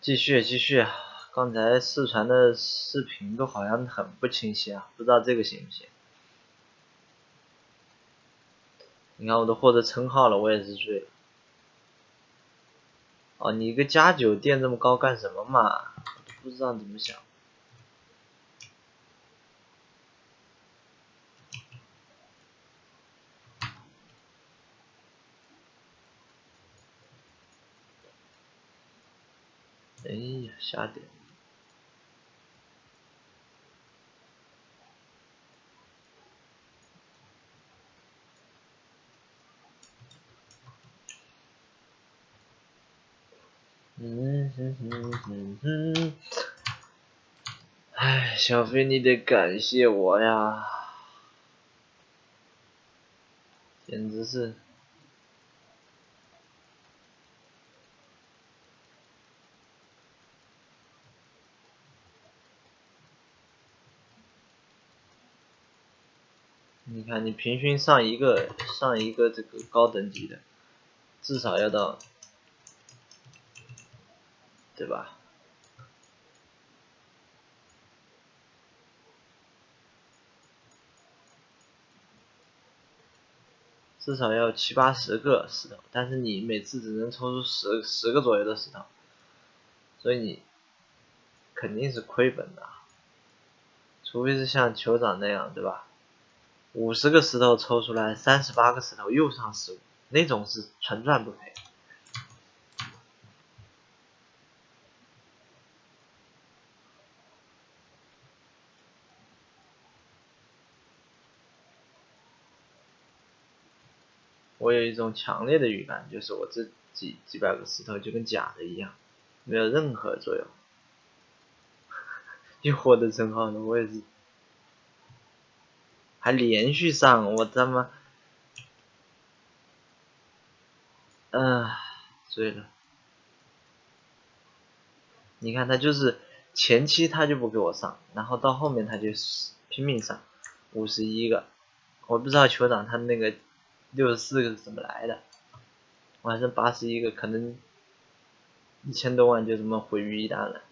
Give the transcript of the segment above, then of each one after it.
继续，刚才试传的视频都好像很不清晰啊，不知道这个行不行？你看我都获得称号了，我也是醉了。哦，你一个加9电这么高干什么嘛？不知道怎么想。哎呀，下点。哎，小飞你得感谢我呀，简直是。你看，你平均上一个这个高等级的，至少要到，对吧？至少要7、80个石头，但是你每次只能抽出十个左右的石头，所以你肯定是亏本的，除非是像酋长那样，对吧？50个石头抽出来，38个石头又上15，那种是纯赚不赔。我有一种强烈的预感，就是我这几百个石头就跟假的一样，没有任何作用。又获得称号了，我也是，还连续上，我他妈，醉了。你看他就是前期他就不给我上，然后到后面他就拼命上，51个，我不知道酋长他那个64个是怎么来的，我还剩81个，可能1000多万就这么毁于一旦了。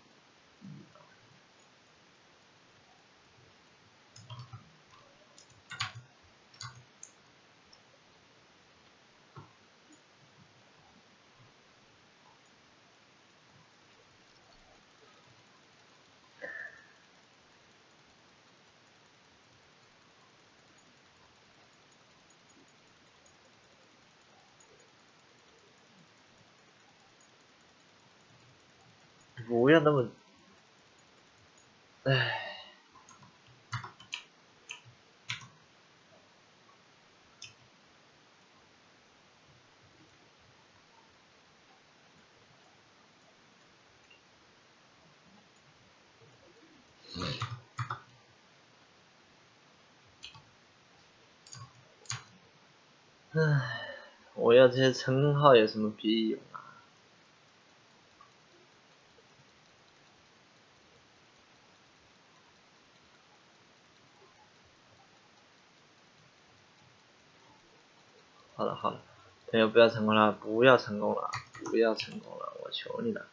不要那么，唉。我要这些称号有什么屁用啊？好了好了，朋友不要成功了，不要成功了，不要成功了，我求你了。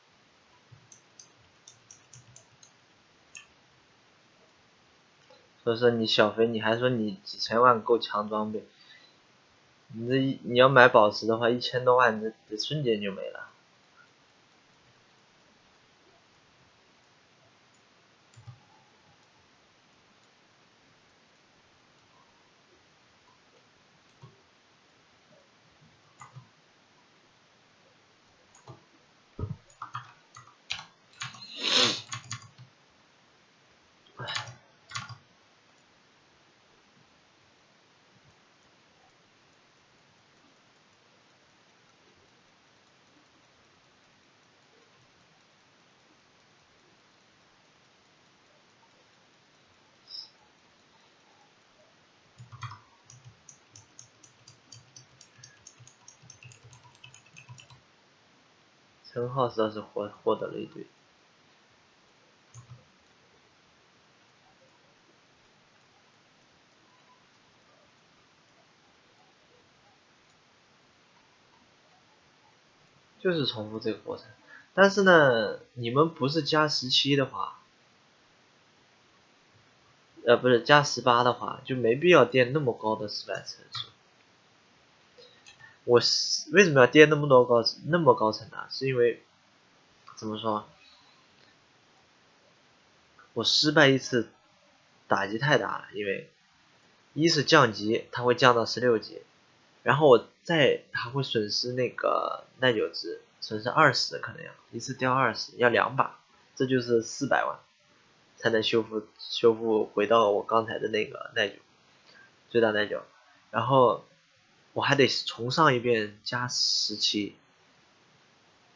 所以说你小飞，你还说你几千万够抢装备，你要买宝石的话，1000多万这瞬间就没了。称号倒是获得了一堆，就是重复这个过程。但是呢，你们不是加17的话，不是加18的话，就没必要垫那么高的失败层数。我为什么要垫那么高层呢？是因为怎么说？我失败一次打击太大了，因为一是降级，它会降到16级，然后我再还会损失那个耐久值，损失20可能要一次掉20，要2把，这就是400万才能修复回到我刚才的那个耐久最大耐久，然后我还得重上一遍加17，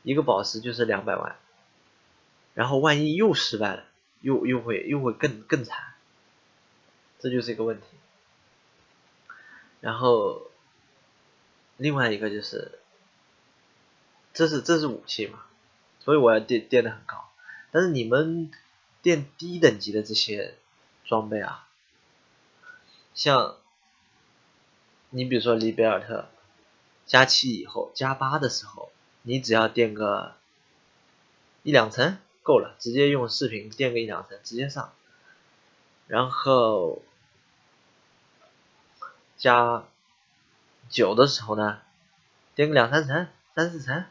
一个宝石就是200万，然后万一又失败了，又会更惨，这就是一个问题。然后另外一个就是，这是武器嘛，所以我要垫的很高。但是你们垫低等级的这些装备啊，像你比如说里贝尔特加7以后加8的时候，你只要垫个1-2层够了，直接用视频垫个1-2层直接上。然后加9的时候呢，垫个2-3层、3-4层，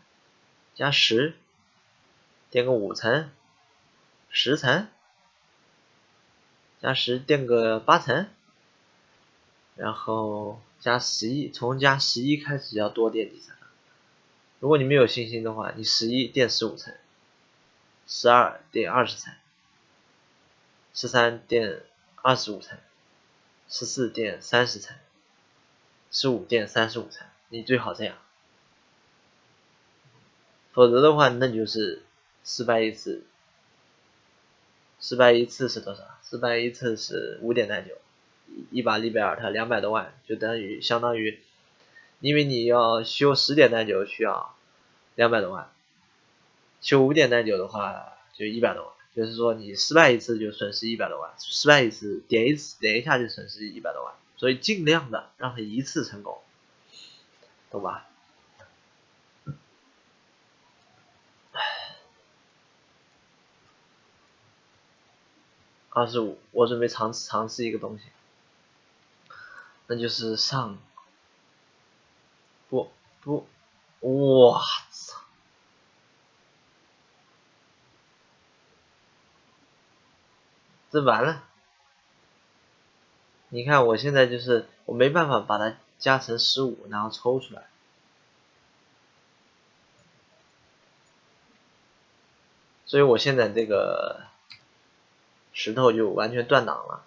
加10，垫个5层、10层，加10垫个8层，然后加11，从加11开始要多垫几层。如果你没有信心的话，你11垫15层，12垫20层，13垫25层，14垫30层，15垫35层，你最好这样。否则的话，那就是失败一次。失败一次是多少？失败一次是5点耐久，一把利贝尔特200多万，就相当于，因为你要修10点耐久需要200多万，修5点耐久的话就100多万，就是说你失败一次就损失100多万，失败一次点一下就损失100多万，所以尽量的让它一次成功，懂吧？25，我准备尝试一个东西，那就是不，我操！这完了！你看我现在就是我没办法把它加成15，然后抽出来，所以我现在这个石头就完全断档了，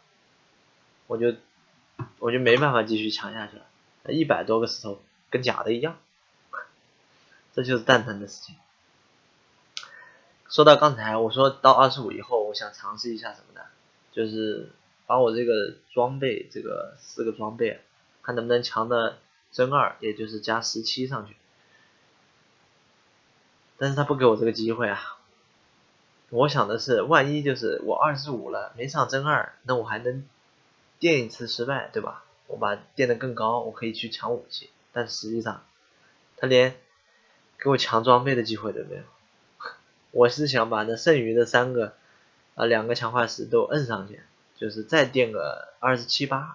我就没办法继续抢下去了，100多个石头跟假的一样，这就是蛋疼的事情。说到刚才我说到25以后，我想尝试一下什么呢？就是把我这个装备这个4个装备，看能不能强的真2，也就是加17上去。但是他不给我这个机会啊。我想的是，万一就是我25了没上真2，那我还能垫一次失败，对吧？我把垫得更高，我可以去抢武器。但实际上，他连给我抢装备的机会都没有。我是想把那剩余的2个强化石都摁上去，就是再垫个27、8，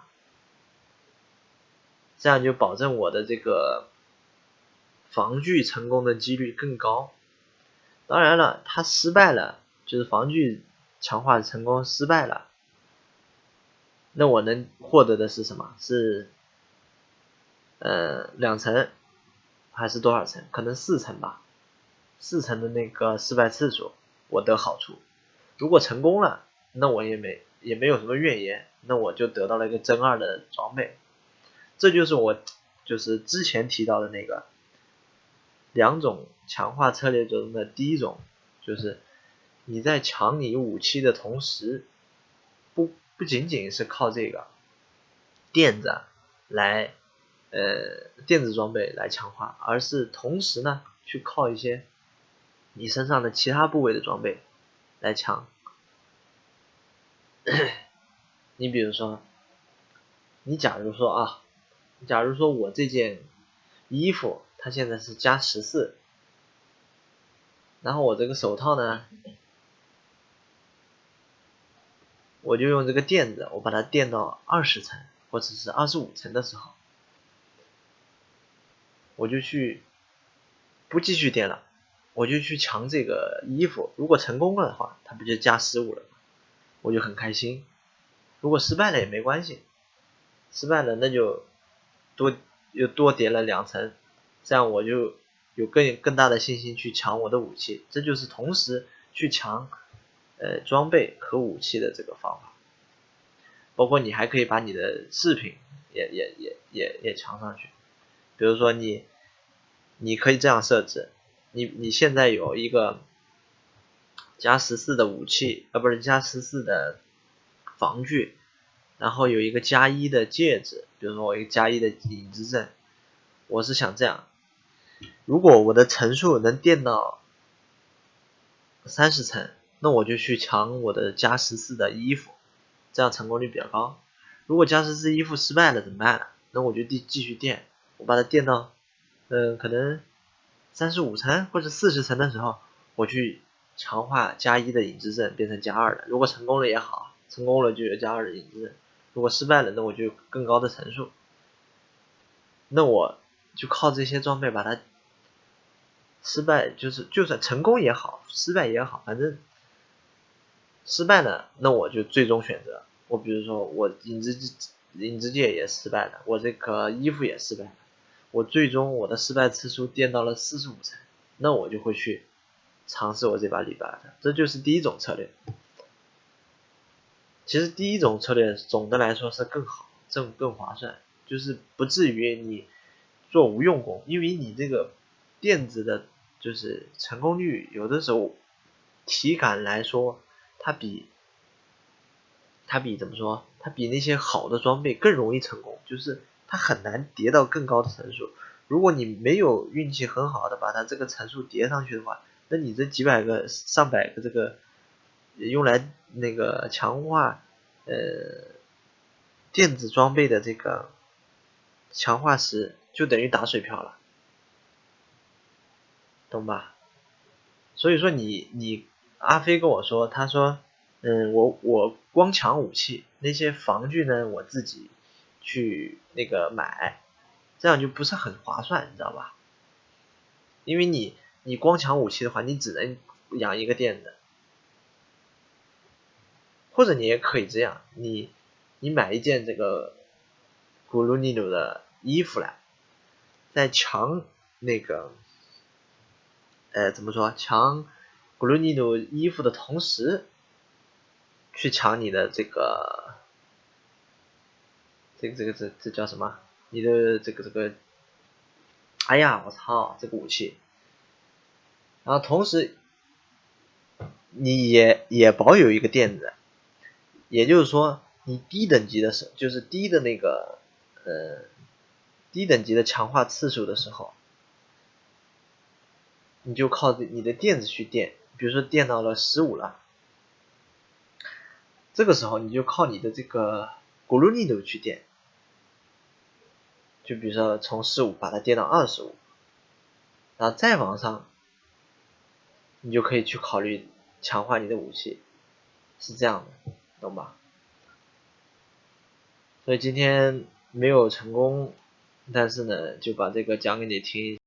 这样就保证我的这个防具成功的几率更高。当然了，他失败了，就是防具强化成功失败了，那我能获得的是什么？是2层还是多少层？可能4层吧。4层的那个失败次数我得好处。如果成功了，那我也没有什么怨言，那我就得到了一个真2的装备。这就是我就是之前提到的那个2种强化策略中的第一种，就是你在抢你武器的同时，不仅仅是靠这个垫子来电子装备来强化，而是同时呢去靠一些你身上的其他部位的装备来抢。你比如说，假如说我这件衣服它现在是加14，然后我这个手套呢，我就用这个垫子，我把它垫到20层或者是25层的时候，我就不继续垫了，我就去抢这个衣服。如果成功了的话，它不就加15了吗？我就很开心。如果失败了也没关系，失败了那就又多叠了2层，这样我就有更大的信心去抢我的武器。这就是同时去抢装备和武器的这个方法。包括你还可以把你的饰品也抢上去。比如说你可以这样设置，你现在有一个加14的武器，不是加14的防具，然后有一个加1的戒指，比如说我一个加1的影之阵，我是想这样，如果我的层数能垫到30层，那我就去抢我的加14的衣服，这样成功率比较高。如果加14衣服失败了怎么办呢？那我就继续垫，我把它垫到可能35层或者40层的时候，我去强化加1的影之阵变成加2的。如果成功了也好，成功了就有加2的影之阵，如果失败了那我就有更高的层数。那我就靠这些装备把它失败，就算成功也好，失败也好，反正失败了，那我就最终选择。我比如说我影之戒也失败了，我这个衣服也失败了，我最终我的失败次数垫到了45层，那我就会去尝试我这把李白的，这就是第一种策略。其实第一种策略总的来说是更好，更划算，就是不至于你做无用功，因为你这个垫子的就是成功率有的时候体感来说，它比怎么说？它比那些好的装备更容易成功，就是它很难叠到更高的层数。如果你没有运气很好的把它这个层数叠上去的话，那你这几百个、上百个这个用来那个强化电子装备的这个强化石，就等于打水漂了，懂吧？所以说阿飞跟我说，他说，我光抢武器，那些防具呢我自己去那个买，这样就不是很划算，你知道吧？因为你光抢武器的话，你只能养一个垫子，或者你也可以这样，你买一件这个古鲁尼鲁的衣服来，在抢那个怎么说抢古鲁尼鲁衣服的同时，去抢你的这叫什么？你的这个，哎呀，我操，这个武器。然后同时你也保有一个垫子，也就是说，你低等级的时候，就是低的那个低等级的强化次数的时候，你就靠你的垫子去垫，比如说垫到了15了，这个时候你就靠你的这个古鲁尼鲁去垫，就比如说从15把它垫到25，然后再往上，你就可以去考虑强化你的武器，是这样的，懂吧？所以今天没有成功，但是呢，就把这个讲给你听。